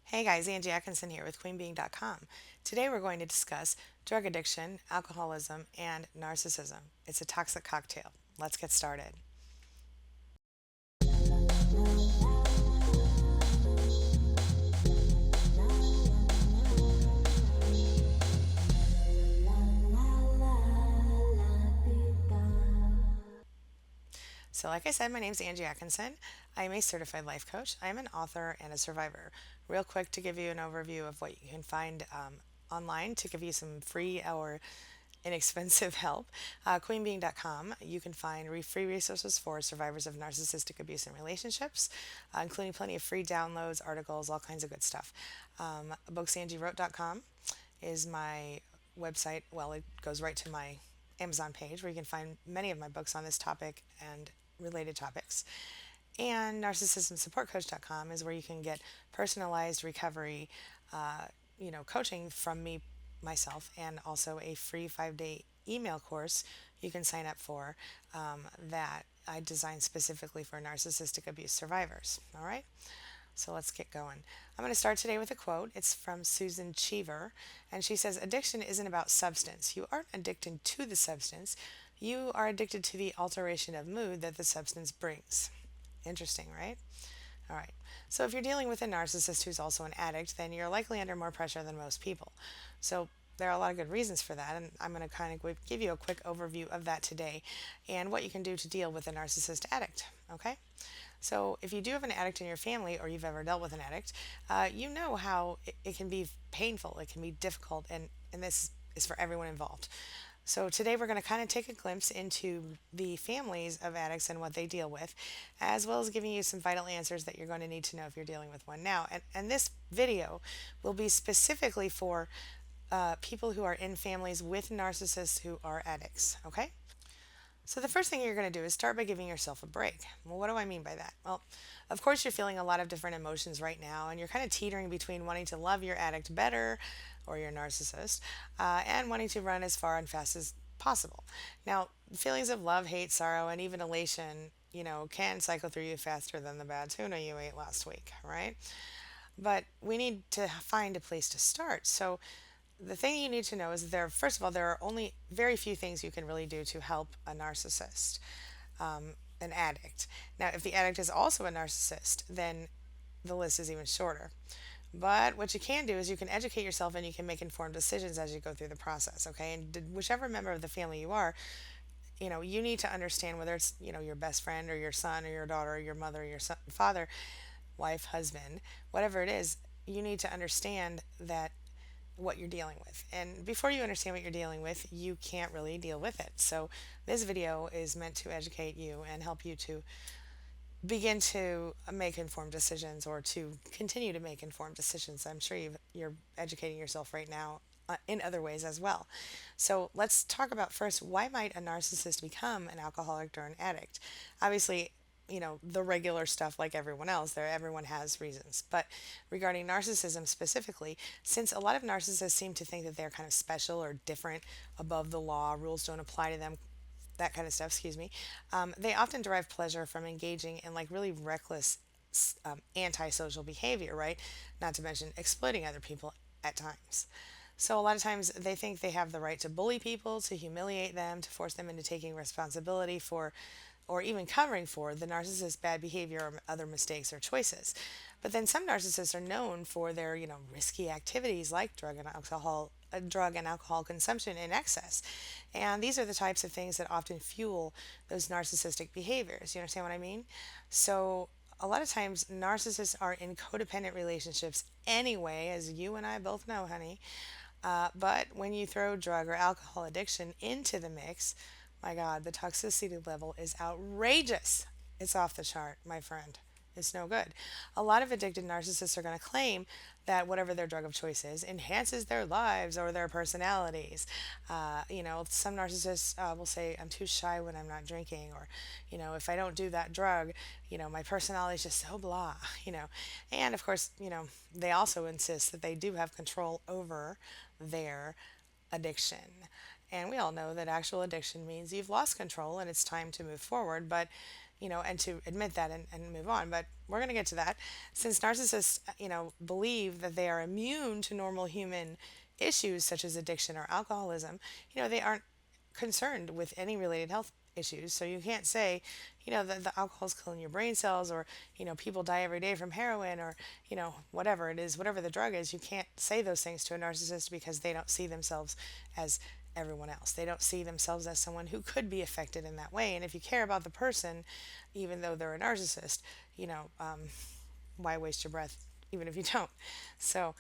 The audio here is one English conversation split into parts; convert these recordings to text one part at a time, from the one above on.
Hey guys, Angie Atkinson here with QueenBeing.com. Today we're going to discuss drug addiction, alcoholism, and narcissism. It's a toxic cocktail. Let's get started. So, like I said, my name is Angie Atkinson. I am a certified life coach. I am an author and a survivor. Real quick to give you an overview of what you can find online to give you some free or inexpensive help. QueenBeing.com, you can find free resources for survivors of narcissistic abuse and relationships, including plenty of free downloads, articles, all kinds of good stuff. BooksAngieWrote.com is my website. Well, it goes right to my Amazon page where you can find many of my books on this topic and related topics. And narcissismsupportcoach.com is where you can get personalized recovery, coaching from me, myself, and also a free 5-day email course you can sign up for that I designed specifically for narcissistic abuse survivors. All right. So let's get going. I'm going to start today with a quote. It's from Susan Cheever, and she says, "Addiction isn't about substance. You aren't addicted to the substance. You are addicted to the alteration of mood that the substance brings." Interesting, right? All right. So if you're dealing with a narcissist who's also an addict, then you're likely under more pressure than most people. So there are a lot of good reasons for that, and I'm going to kind of give you a quick overview of that today and what you can do to deal with a narcissist addict. Okay? So, if you do have an addict in your family or you've ever dealt with an addict, you know how it can be painful, it can be difficult, and this is for everyone involved. So, today we're going to kind of take a glimpse into the families of addicts and what they deal with, as well as giving you some vital answers that you're going to need to know if you're dealing with one now. And this video will be specifically for people who are in families with narcissists who are addicts, okay? So, the first thing you're going to do is start by giving yourself a break. Well, what do I mean by that? Well, of course, you're feeling a lot of different emotions right now, and you're kind of teetering between wanting to love your addict better or your narcissist and wanting to run as far and fast as possible. Now, feelings of love, hate, sorrow, and even elation, can cycle through you faster than the bad tuna you ate last week, right? But we need to find a place to start. So, the thing you need to know is that first of all, there are only very few things you can really do to help a narcissist, an addict. Now, if the addict is also a narcissist, then the list is even shorter. But what you can do is you can educate yourself and you can make informed decisions as you go through the process, okay? And whichever member of the family you are, you need to understand whether it's, your best friend or your son or your daughter or your mother or your son, father, wife, husband, whatever it is, you need to understand that what you're dealing with. And before you understand what you're dealing with, you can't really deal with it. So, this video is meant to educate you and help you to begin to make informed decisions or to continue to make informed decisions. I'm sure you're educating yourself right now in other ways as well. So, let's talk about first, why might a narcissist become an alcoholic or an addict? Obviously, the regular stuff like everyone else, everyone has reasons. But regarding narcissism specifically, since a lot of narcissists seem to think that they're kind of special or different, above the law, rules don't apply to them, that kind of stuff, excuse me, they often derive pleasure from engaging in like really reckless antisocial behavior, right? Not to mention exploiting other people at times. So a lot of times they think they have the right to bully people, to humiliate them, to force them into taking responsibility for or even covering for the narcissist's bad behavior or other mistakes or choices. But then some narcissists are known for their, risky activities like drug and alcohol consumption in excess. And these are the types of things that often fuel those narcissistic behaviors. You understand what I mean? So a lot of times narcissists are in codependent relationships anyway, as you and I both know, honey. But when you throw drug or alcohol addiction into the mix, my God, the toxicity level is outrageous. It's off the chart, my friend. It's no good. A lot of addicted narcissists are going to claim that whatever their drug of choice is enhances their lives or their personalities. Some narcissists will say, "I'm too shy when I'm not drinking," or, if I don't do that drug, my personality is just so blah, And of course, they also insist that they do have control over their addiction. And we all know that actual addiction means you've lost control and it's time to move forward. But and to admit that and move on. But we're going to get to that. Since narcissists, believe that they are immune to normal human issues such as addiction or alcoholism, they aren't concerned with any related health issues. So you can't say, that the alcohol's killing your brain cells, or, people die every day from heroin, or, whatever it is, whatever the drug is. You can't say those things to a narcissist because they don't see themselves as everyone else. They don't see themselves as someone who could be affected in that way. And if you care about the person, even though they're a narcissist, why waste your breath, even if you don't? So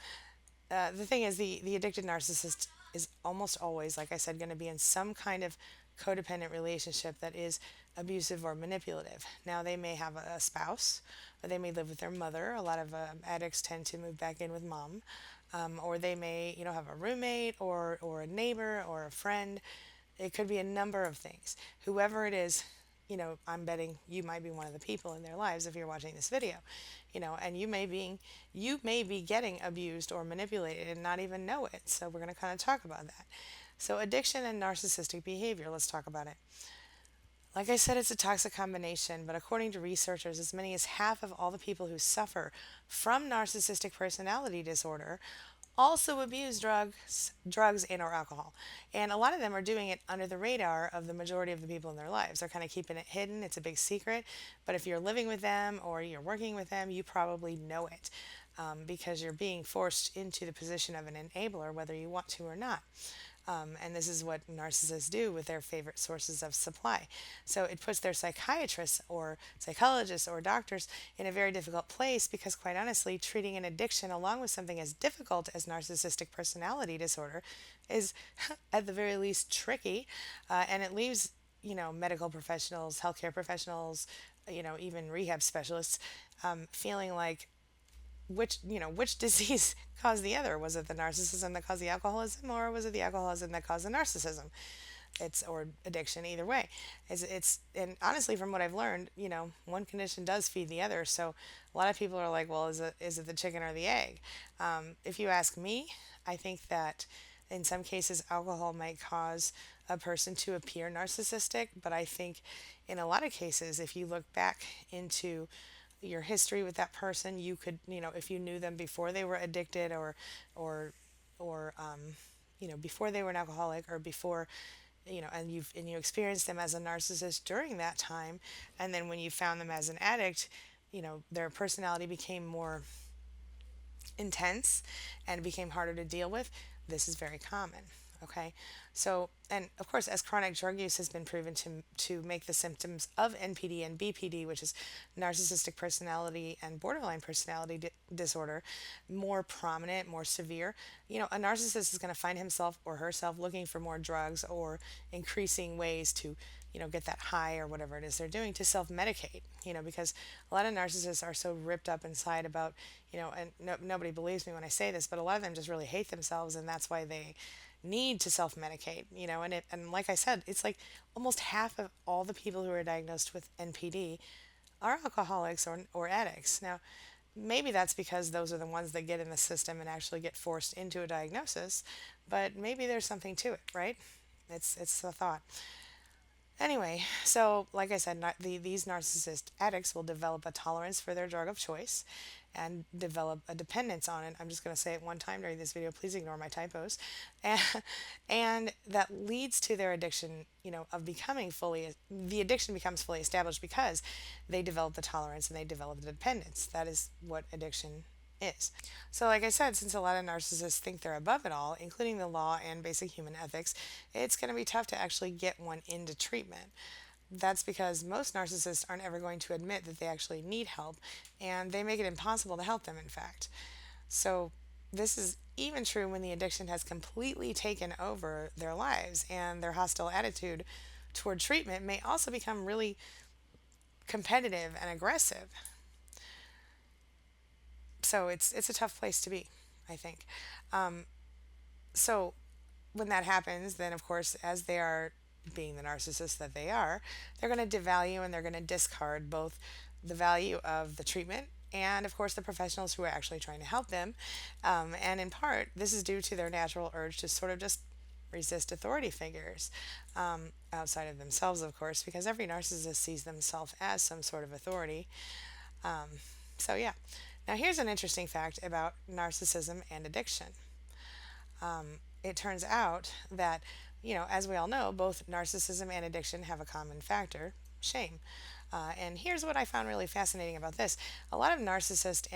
the thing is, the addicted narcissist is almost always, like I said, going to be in some kind of codependent relationship that is abusive or manipulative. Now, they may have a spouse, or they may live with their mother. A lot of addicts tend to move back in with mom. Or they may, have a roommate, or a neighbor, or a friend. It could be a number of things. Whoever it is, I'm betting you might be one of the people in their lives if you're watching this video, and you may be getting abused or manipulated and not even know it. So we're going to kind of talk about that. So addiction and narcissistic behavior, let's talk about it. Like I said, it's a toxic combination, but according to researchers, as many as half of all the people who suffer from narcissistic personality disorder also abuse drugs and or alcohol. And a lot of them are doing it under the radar of the majority of the people in their lives. They're kind of keeping it hidden. It's a big secret. But if you're living with them or you're working with them, you probably know it, because you're being forced into the position of an enabler, whether you want to or not. And this is what narcissists do with their favorite sources of supply. So it puts their psychiatrists or psychologists or doctors in a very difficult place, because, quite honestly, treating an addiction along with something as difficult as narcissistic personality disorder is, at the very least, tricky. And it leaves, medical professionals, healthcare professionals, even rehab specialists, feeling like, which disease caused the other? Was it the narcissism that caused the alcoholism, or was it the alcoholism that caused the narcissism? It's, or addiction, either way. And honestly, from what I've learned, one condition does feed the other. So a lot of people are like, well, is it the chicken or the egg? If you ask me, I think that in some cases alcohol might cause a person to appear narcissistic, but I think in a lot of cases, if you look back into your history with that person, you could, if you knew them before they were addicted, or or before they were an alcoholic, or before, and you experienced them as a narcissist during that time, and then when you found them as an addict, their personality became more intense and became harder to deal with. This is very common. Okay, so, and of course, as chronic drug use has been proven to make the symptoms of NPD and BPD, which is narcissistic personality and borderline personality disorder, more prominent, more severe, a narcissist is going to find himself or herself looking for more drugs, or increasing ways to, get that high, or whatever it is they're doing, to self-medicate, because a lot of narcissists are so ripped up inside about, and nobody believes me when I say this, but a lot of them just really hate themselves, and that's why they need to self-medicate, and like I said, it's like almost half of all the people who are diagnosed with NPD are alcoholics or addicts. Now, maybe that's because those are the ones that get in the system and actually get forced into a diagnosis, but maybe there's something to it, right? It's a thought. Anyway, so like I said, these narcissist addicts will develop a tolerance for their drug of choice and develop a dependence on it. I'm just going to say it one time during this video. Please ignore my typos. And, and that leads to their addiction, of becoming the addiction becomes fully established because they develop the tolerance and they develop the dependence. That is what addiction is. So, like I said, since a lot of narcissists think they're above it all, including the law and basic human ethics, it's going to be tough to actually get one into treatment. That's because most narcissists aren't ever going to admit that they actually need help, and they make it impossible to help them, in fact. So, this is even true when the addiction has completely taken over their lives, and their hostile attitude toward treatment may also become really competitive and aggressive. So it's a tough place to be, I think. So when that happens, then of course, as they are being the narcissist that they are, they're going to devalue and they're going to discard both the value of the treatment and, of course, the professionals who are actually trying to help them. And in part, this is due to their natural urge to sort of just resist authority figures, outside of themselves, of course, because every narcissist sees themselves as some sort of authority. So, yeah. Now, here's an interesting fact about narcissism and addiction. It turns out that, as we all know, both narcissism and addiction have a common factor: shame. And here's what I found really fascinating about this: a lot of narcissists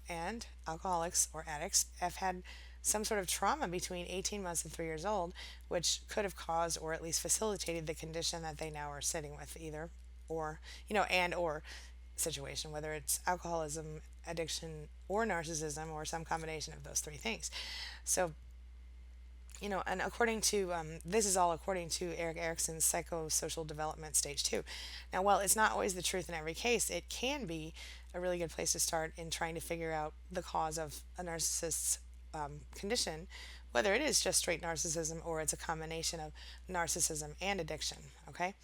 and alcoholics or addicts have had some sort of trauma between 18 months and 3 years old, which could have caused or at least facilitated the condition that they now are sitting with, either or, and or situation, whether it's alcoholism, addiction, or narcissism, or some combination of those three things. So, and according to this is all according to Eric Erickson's psychosocial development stage 2. Now, while it's not always the truth in every case, it can be a really good place to start in trying to figure out the cause of a narcissist's condition, whether it is just straight narcissism or it's a combination of narcissism and addiction. Okay,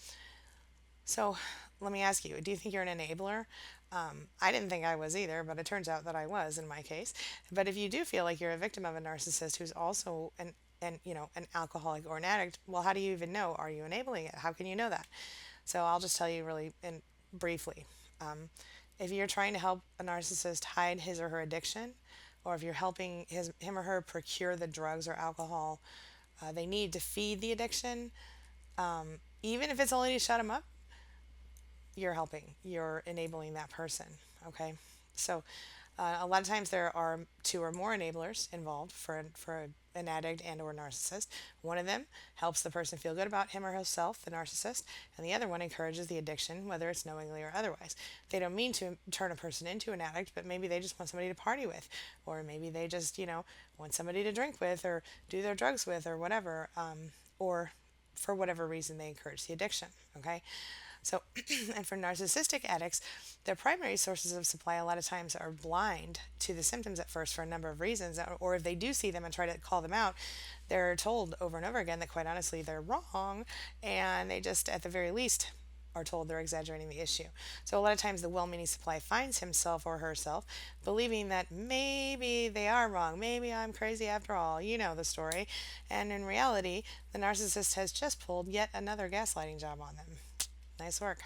so let me ask you: do you think you're an enabler? I didn't think I was either, but it turns out that I was in my case. But if you do feel like you're a victim of a narcissist who's also an alcoholic or an addict, well, how do you even know? Are you enabling it? How can you know that? So I'll just tell you really and briefly. If you're trying to help a narcissist hide his or her addiction, or if you're helping him or her procure the drugs or alcohol they need to feed the addiction, even if it's only to shut him up, you're helping, you're enabling that person. Okay, so a lot of times there are two or more enablers involved for an addict and or narcissist. One of them helps the person feel good about him or herself, the narcissist, and the other one encourages the addiction, whether it's knowingly or otherwise. They don't mean to turn a person into an addict, but maybe they just want somebody to party with, or maybe they just want somebody to drink with or do their drugs with or whatever, or for whatever reason they encourage the addiction. Okay, so, and for narcissistic addicts, their primary sources of supply a lot of times are blind to the symptoms at first for a number of reasons, or if they do see them and try to call them out, they're told over and over again that quite honestly they're wrong, and they just, at the very least, are told they're exaggerating the issue. So, a lot of times the well meaning supply finds himself or herself believing that maybe they are wrong, maybe I'm crazy after all, you know the story, and in reality, the narcissist has just pulled yet another gaslighting job on them. Nice work.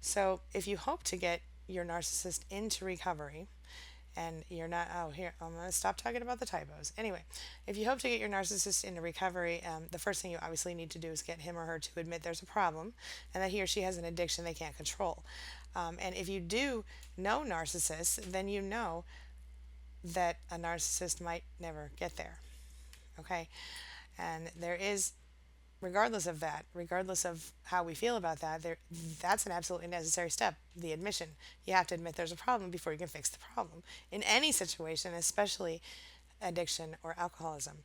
So, if you hope to get your narcissist into recovery, and you're not, oh, here, I'm going to stop talking about the typos. Anyway, if you hope to get your narcissist into recovery, the first thing you obviously need to do is get him or her to admit there's a problem and that he or she has an addiction they can't control. And if you do know narcissists, then you know that a narcissist might never get there. Okay? And there is, regardless of that, regardless of how we feel about that, that's an absolutely necessary step, the admission. You have to admit there's a problem before you can fix the problem in any situation, especially addiction or alcoholism.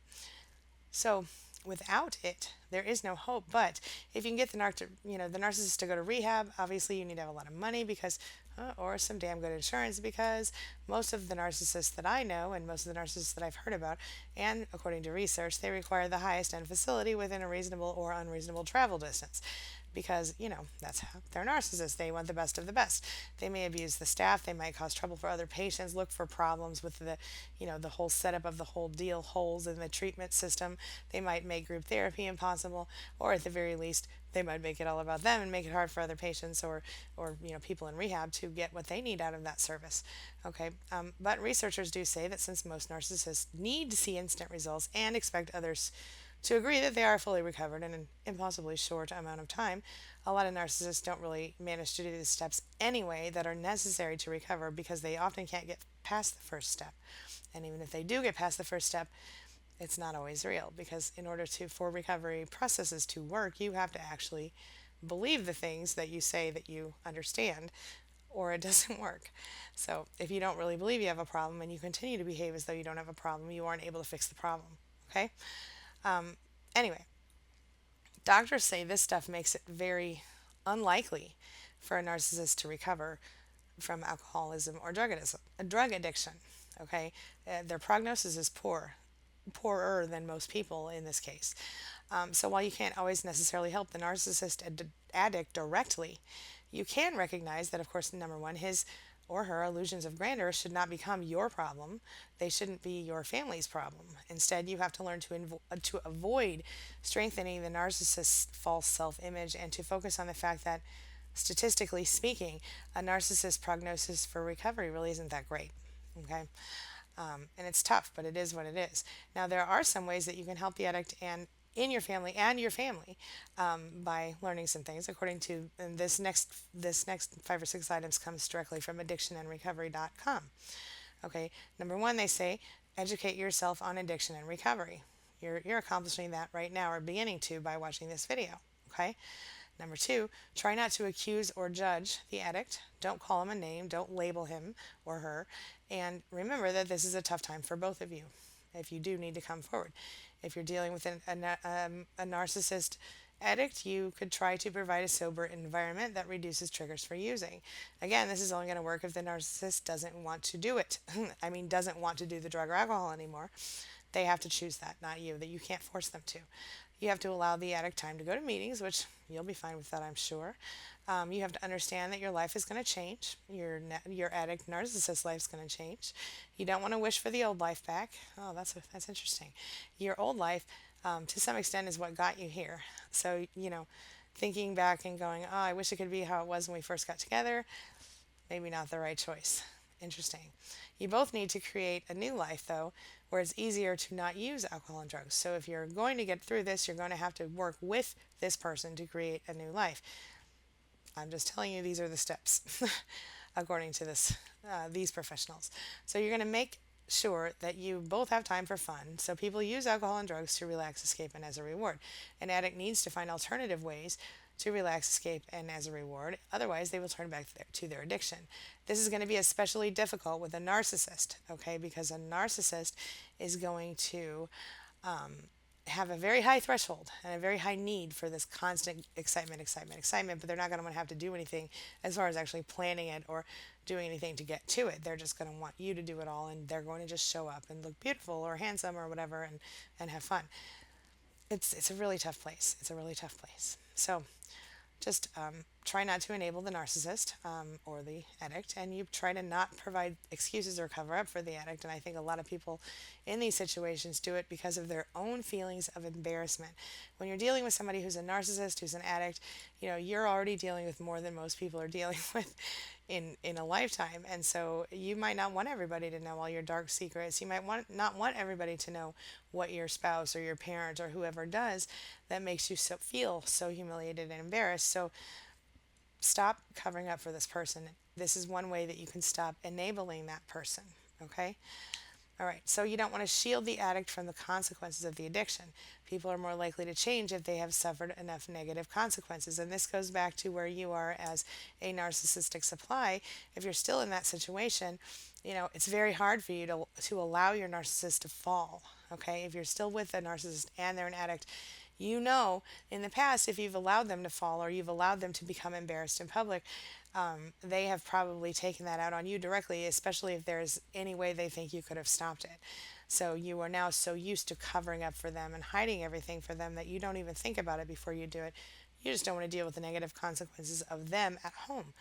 So without it, there is no hope. But if you can get the narcissist to go to rehab, obviously you need to have a lot of money because, or some damn good insurance, because most of the narcissists that I know and most of the narcissists that I've heard about, and according to research, they require the highest end facility within a reasonable or unreasonable travel distance. Because, that's how they're narcissists. They want the best of the best. They may abuse the staff. They might cause trouble for other patients, look for problems with the whole setup of the whole deal, holes in the treatment system. They might make group therapy impossible, or at the very least, they might make it all about them and make it hard for other patients or people in rehab to get what they need out of that service. Okay, but researchers do say that since most narcissists need to see instant results and expect others to agree that they are fully recovered in an impossibly short amount of time, a lot of narcissists don't really manage to do the steps anyway that are necessary to recover because they often can't get past the first step. And even if they do get past the first step, it's not always real, because in order for recovery processes to work, you have to actually believe the things that you say that you understand, or it doesn't work. So if you don't really believe you have a problem and you continue to behave as though you don't have a problem, you aren't able to fix the problem. Okay? Anyway, doctors say this stuff makes it very unlikely for a narcissist to recover from alcoholism or drug addiction. Okay, their prognosis is poorer than most people in this case. So while you can't always necessarily help the narcissist addict directly, you can recognize that, of course, number one, his or her illusions of grandeur should not become your problem. They shouldn't be your family's problem. Instead, you have to learn to avoid strengthening the narcissist's false self image and to focus on the fact that, statistically speaking, a narcissist's prognosis for recovery really isn't that great. Okay? And it's tough, but it is what it is. Now, there are some ways that you can help the addict and in your family by learning some things. According to and this next 5 or 6 items comes directly from addictionandrecovery.com. Okay, number one, they say educate yourself on addiction and recovery. You're accomplishing that right now, or beginning to, by watching this video. Okay. Number two, try not to accuse or judge the addict. Don't call him a name. Don't label him or her. And remember that this is a tough time for both of you if you do need to come forward. If you're dealing with a narcissist addict, you could try to provide a sober environment that reduces triggers for using. Again, this is only going to work if the narcissist doesn't want to do it. I mean, doesn't want to do the drug or alcohol anymore. They have to choose that, not you, that you can't force them to. You have to allow the addict time to go to meetings, which you'll be fine with that, I'm sure. You have to understand that your life is going to change. Your addict narcissist life is going to change. You don't want to wish for the old life back. Oh, that's interesting. Your old life, to some extent, is what got you here. So, thinking back and going, oh, I wish it could be how it was when we first got together, maybe not the right choice. Interesting. You both need to create a new life, though, where it's easier to not use alcohol and drugs. So if you're going to get through this, you're going to have to work with this person to create a new life. I'm just telling you, these are the steps, according to these professionals. So you're going to make sure that you both have time for fun. So people use alcohol and drugs to relax, escape, and as a reward. An addict needs to find alternative ways to relax, escape, and as a reward. Otherwise, they will turn back to their addiction. This is going to be especially difficult with a narcissist, okay? Because a narcissist is going to have a very high threshold and a very high need for this constant excitement, but they're not going to want to have to do anything as far as actually planning it or doing anything to get to it. They're just going to want you to do it all, and they're going to just show up and look beautiful or handsome or whatever and have fun. It's a really tough place. It's a really tough place. So just try not to enable the narcissist or the addict, and you try to not provide excuses or cover up for the addict. And I think a lot of people in these situations do it because of their own feelings of embarrassment. When you're dealing with somebody who's a narcissist, who's an addict, you're already dealing with more than most people are dealing with in a lifetime. And so you might not want everybody to know all your dark secrets. You might not want everybody to know what your spouse or your parent or whoever does that makes you feel so humiliated and embarrassed. So stop covering up for this person. This is one way that you can stop enabling that person, okay? All right, so you don't want to shield the addict from the consequences of the addiction. People are more likely to change if they have suffered enough negative consequences. And this goes back to where you are as a narcissistic supply. If you're still in that situation, it's very hard for you to allow your narcissist to fall, okay? If you're still with a narcissist and they're an addict, in the past, if you've allowed them to fall or you've allowed them to become embarrassed in public, they have probably taken that out on you directly, especially if there's any way they think you could have stopped it. So you are now so used to covering up for them and hiding everything for them that you don't even think about it before you do it. You just don't want to deal with the negative consequences of them at home.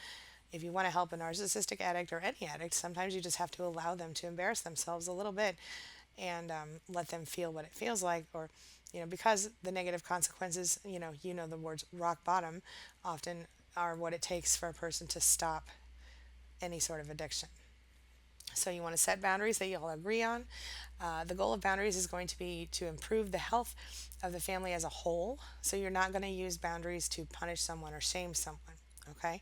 If you want to help a narcissistic addict or any addict, sometimes you just have to allow them to embarrass themselves a little bit and let them feel what it feels like, or because the negative consequences, the words rock bottom often are what it takes for a person to stop any sort of addiction. So you want to set boundaries that you all agree on. The goal of boundaries is going to be to improve the health of the family as a whole. So you're not going to use boundaries to punish someone or shame someone, okay?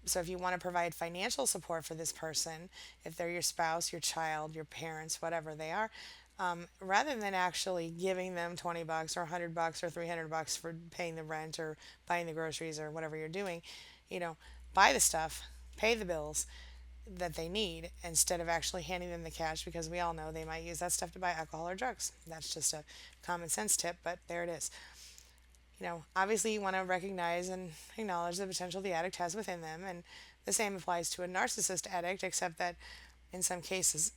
So if you want to provide financial support for this person, if they're your spouse, your child, your parents, whatever they are, rather than actually giving them $20 or $100 or $300 for paying the rent or buying the groceries or whatever you're doing, buy the stuff, pay the bills that they need instead of actually handing them the cash, because we all know they might use that stuff to buy alcohol or drugs. That's just a common sense tip, but there it is. Obviously you want to recognize and acknowledge the potential the addict has within them, and the same applies to a narcissist addict, except that in some cases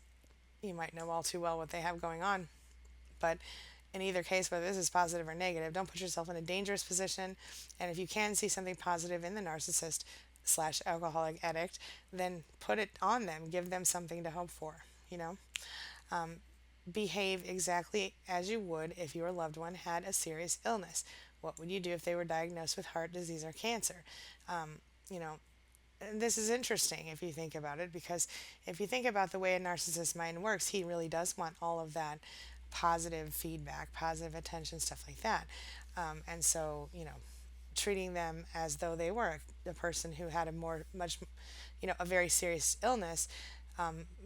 you might know all too well what they have going on. But in either case, whether this is positive or negative, don't put yourself in a dangerous position. And if you can see something positive in the narcissist, slash alcoholic addict, then put it on them. Give them something to hope for, you know? Behave exactly as you would if your loved one had a serious illness. What would you do if they were diagnosed with heart disease or cancer? You know, this is interesting if you think about it, because if you think about the way a narcissist's mind works, he really does want all of that positive feedback, positive attention, stuff like that. And so, treating them as though they were a person who had a much, a very serious illness,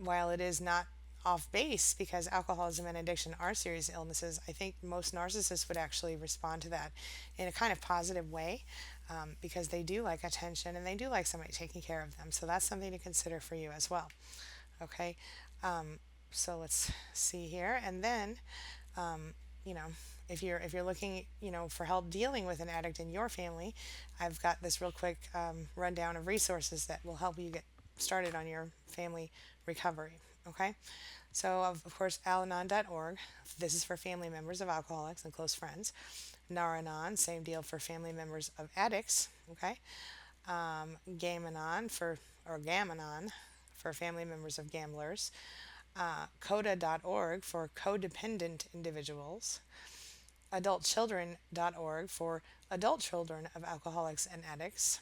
while it is not off base because alcoholism and addiction are serious illnesses, I think most narcissists would actually respond to that in a kind of positive way, because they do like attention and they do like somebody taking care of them. So that's something to consider for you as well. Okay, so let's see here, and then you know if you're looking for help dealing with an addict in your family, I've got this real quick rundown of resources that will help you get started on your family recovery. Okay, so of course Al-Anon.org, this is for family members of alcoholics and close friends. Nar-Anon, same deal for family members of addicts. Okay, Gam-Anon or Gam-Anon for family members of gamblers. Coda.org for codependent individuals. Adultchildren.org for adult children of alcoholics and addicts.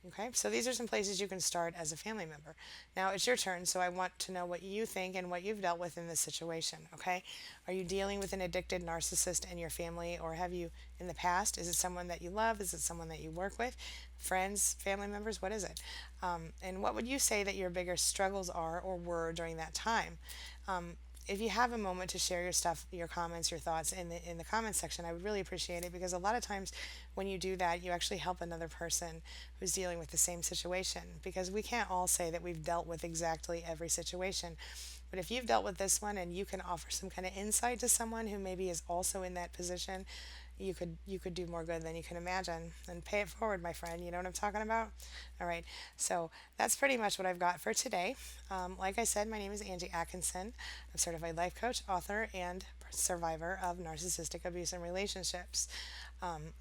Okay, so these are some places you can start as a family member. Now it's your turn, so I want to know what you think and what you've dealt with in this situation. Okay, are you dealing with an addicted narcissist in your family, or have you in the past? Is it someone that you love? Is it someone that you work with? Friends, family members? What is it? And what would you say that your bigger struggles are or were during that time? If you have a moment to share your stuff, your comments, your thoughts in the comments section, I would really appreciate it, because a lot of times when you do that, you actually help another person who's dealing with the same situation, because we can't all say that we've dealt with exactly every situation. But if you've dealt with this one and you can offer some kind of insight to someone who maybe is also in that position, you could do more good than you can imagine. And pay it forward, my friend. You know what I'm talking about? All right. So that's pretty much what I've got for today. Like I said, my name is Angie Atkinson. I'm a certified life coach, author, and survivor of narcissistic abuse and relationships.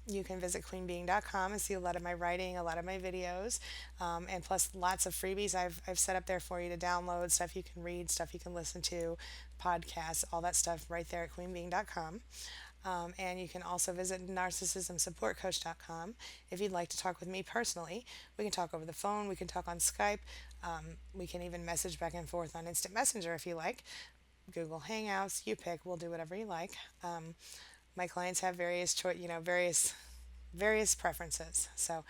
You can visit queenbeing.com and see a lot of my writing, a lot of my videos, and plus lots of freebies I've set up there for you to download, stuff you can read, stuff you can listen to, podcasts, all that stuff right there at queenbeing.com. And you can also visit narcissismsupportcoach.com if you'd like to talk with me personally. We can talk over the phone, we can talk on Skype, we can even message back and forth on Instant Messenger if you like. Google Hangouts, you pick, we'll do whatever you like. My clients have various preferences. So,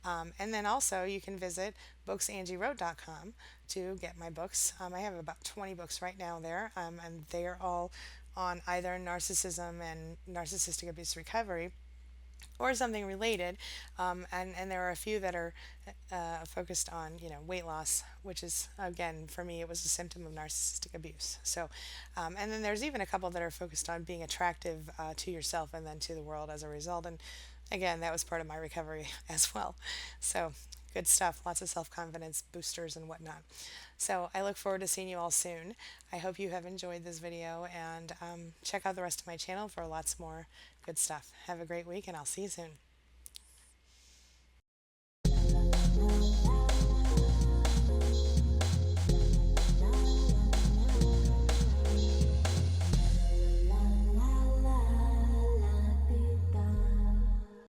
and then also you can visit booksangieWrote.com to get my books. I have about 20 books right now there, and they are all on either narcissism and narcissistic abuse recovery or something related, and there are a few that are focused on weight loss, which is, again, for me it was a symptom of narcissistic abuse. So and then there's even a couple that are focused on being attractive to yourself and then to the world as a result, and again, that was part of my recovery as well. So good stuff, lots of self-confidence boosters and whatnot. So I look forward to seeing you all soon. I hope you have enjoyed this video, and check out the rest of my channel for lots more good stuff. Have a great week, and I'll see you soon.